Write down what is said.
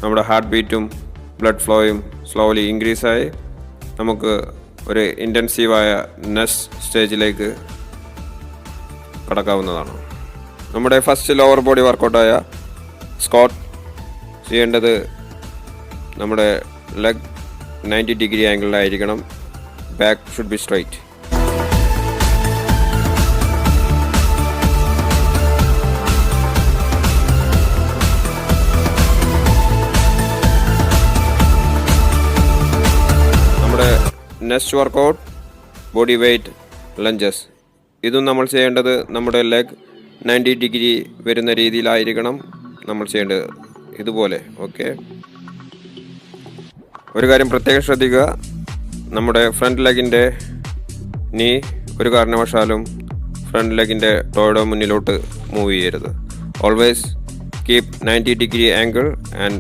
നമ്മുടെ ഹാർട്ട് ബീറ്റും ബ്ലഡ് ഫ്ലോയും സ്ലോലി ഇൻക്രീസായി നമുക്ക് ഒരു ഇൻറ്റൻസീവായ നെക്സ്റ്റ് സ്റ്റേജിലേക്ക് കടക്കാവുന്നതാണ്. നമ്മുടെ ഫസ്റ്റ് ലോവർ ബോഡി വർക്കൗട്ടായ സ്ക്വാട്ട് ചെയ്യേണ്ടത് നമ്മുടെ ലെഗ് 90 ഡിഗ്രി ആംഗിളിലായിരിക്കണം. Back should be straight. നമ്മുടെ next workout body weight lunges. ഇതും നമ്മൾ ചെയ്യേണ്ടത് നമ്മുടെ ലെഗ് 90 ഡിഗ്രി വരുന്ന രീതിയിലായിരിക്കണം നമ്മൾ ചെയ്യേണ്ടത്. ഇതുപോലെ. ഓക്കെ. ഒരു കാര്യം പ്രത്യേകം ശ്രദ്ധിക്കുക, നമ്മുടെ ഫ്രണ്ട് ലെഗിൻ്റെ നീ ഒരു കാരണവശാലും ഫ്രണ്ട് ലെഗിൻ്റെ ടോയുടെ മുന്നിലോട്ട് മൂവ് ചെയ്യരുത്. Always keep 90 degree angle and